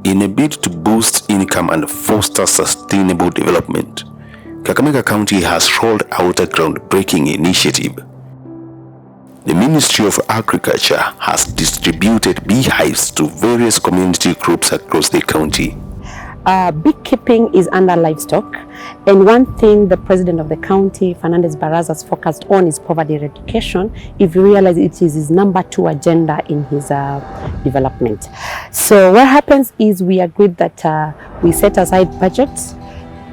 In a bid to boost income and foster sustainable development, Kakamega County has rolled out a groundbreaking initiative. The Ministry of Agriculture has distributed beehives to various community groups across the county. Beekeeping is under livestock, and one thing the president of the county, Fernandez Barraza, has focused on is poverty eradication. If you realize, it is his #2 agenda in his development. So what happens is we agreed that we set aside budgets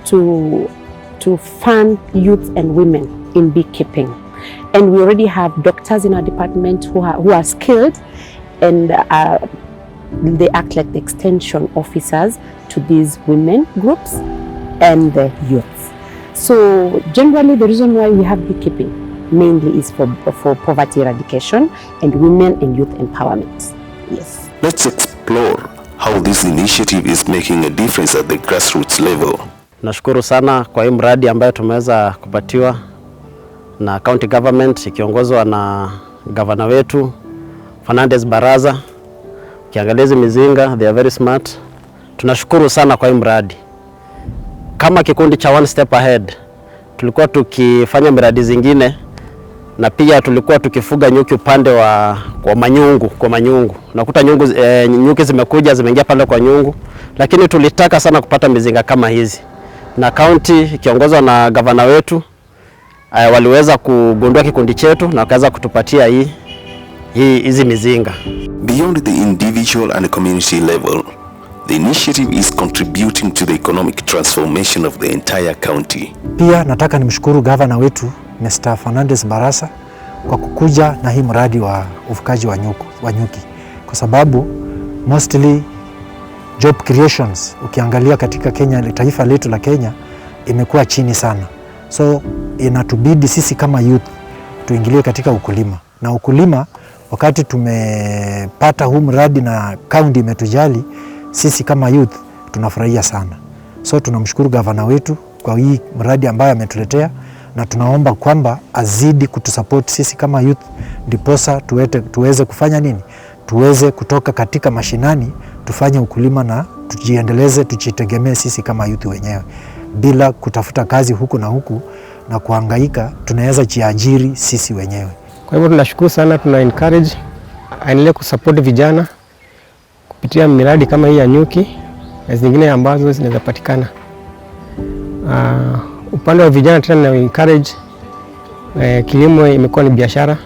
to fund youth and women in beekeeping, and we already have doctors in our department who are skilled, and they act like the extension officers to these women groups and the youths. So generally the reason why we have beekeeping mainly is for poverty eradication and women and youth empowerment. Yes. Let's explore how this initiative is making a difference at the grassroots level. Nashukuru sana kwa hii mradi ambayo tumeweza kupatiwa na county government ikiongozwa na governor wetu Fernandez Barraza. Kiangalezi mizinga, they are very smart. Tunashukuru sana kwa hii mradi. Kama kikundi cha One Step Ahead, tulikuwa tukifanya miradi zingine na pia tulikuwa tukifuga nyuki upande kwa manyungu. Nakuta nyuki zimekuja zimeingia pale kwa nyungu, lakini tulitaka sana kupata mizinga kama hizi. Na county ikiongozwa na governor wetu waliweza kugundua kikundi chetu na wakaweza kutupatia hizi mizinga. Beyond the individual and community level, the initiative is contributing to the economic transformation of the entire county. Pia nataka nimshukuru governor wetu Mr. Fernandez Barraza kwa kukuja na hii mradi wa ufugaji wa nyuki, kwa sababu mostly job creations ukiangalia katika Kenya, taifa letu la Kenya, imekuwa chini sana. So inatubidi sisi kama youth tuingilie katika ukulima, na ukulima wakati tumepata huu mradi na county imetujali, sisi kama youth tunafurahia sana. So tunamshukuru governor wetu kwa hii mradi ambayo ametuletea, na tunaomba kwamba azidi kutusupport sisi kama youth, ndiposa tuweze kufanya nini? Tuweze kutoka katika mashinani, tufanye ukulima na tujiendeleze, tujitegemee sisi kama youth wenyewe. Bila kutafuta kazi huku na huku na kuhangaika, tunaweza jiajiri sisi wenyewe. Kwa hivyo tunashukuru sana, tuna encourage aendelee kusupport vijana kupitia miradi kama hii ya nyuki na zingine ambazo zinaweza patikana. Upande wa vijana tena na encourage kilimo imekuwa ni biashara.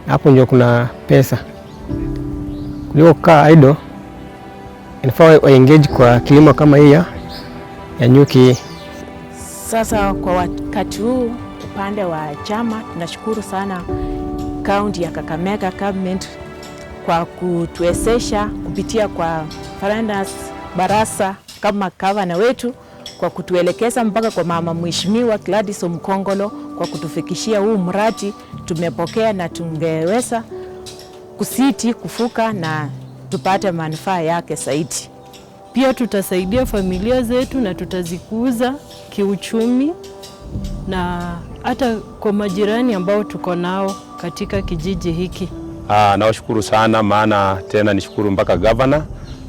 Hapo ndio kuna pesa. Kuliko kukaa idle, inafaa wa engage kwa kilimo kama hii ya nyuki. Sasa kwa wakati huu upande wa chama tunashukuru sana kaunti ya Kakamega government kwa kutuwezesha kupitia kwa Fernandez Barraza kama gavana wetu, kwa kutuelekeza mpaka kwa mama mheshimiwa Gladys Omkongolo kwa kutufikishia huu mradi. Tumepokea na tungeweza kusiti kufuka na tupate manufaa yake zaidi. Pia tutasaidia familia zetu na tutazikuza kiuchumi na hata kwa majirani ambao tuko nao katika kijiji hiki. Nawashukuru sana, maana tena nishukuru mpaka governor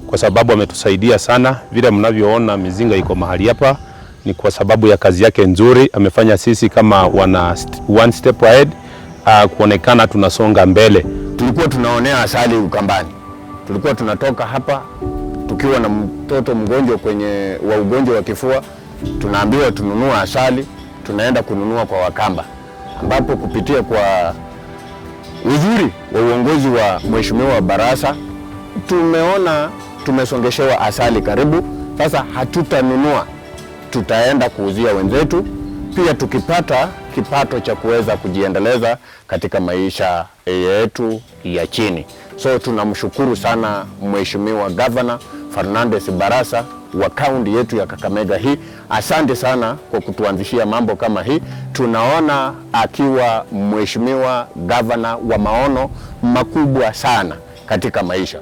kwa sababu ametusaidia sana. Vile mnavyoona mizinga iko mahali hapa ni kwa sababu ya kazi yake nzuri. Amefanya sisi kama One Step Ahead kuonekana tunasonga mbele. Tulikuwa tunaonea asali Ukambani. Tulikuwa tunatoka hapa tukiwa na mtoto mgonjwa wa ugonjwa wa kifua, tunaambiwa tununua asali, tunaenda kununua kwa Wakamba, ambapo kupitia kwa uzuri wa uongozi wa Mheshimiwa Barraza tumeona tumesongeshewa asali karibu. Sasa hatutanunua, tutaenda kuuzia wenzetu, pia tukipata kipato cha kuweza kujiendeleza katika maisha yetu ya chini. So tunamshukuru sana Mheshimiwa Governor Fernandez Barraza wa kaunti yetu ya Kakamega hii. Asante sana kwa kutuanzishia mambo kama hii. Tunaona akiwa Mheshimiwa Governor wa maono makubwa sana katika maisha.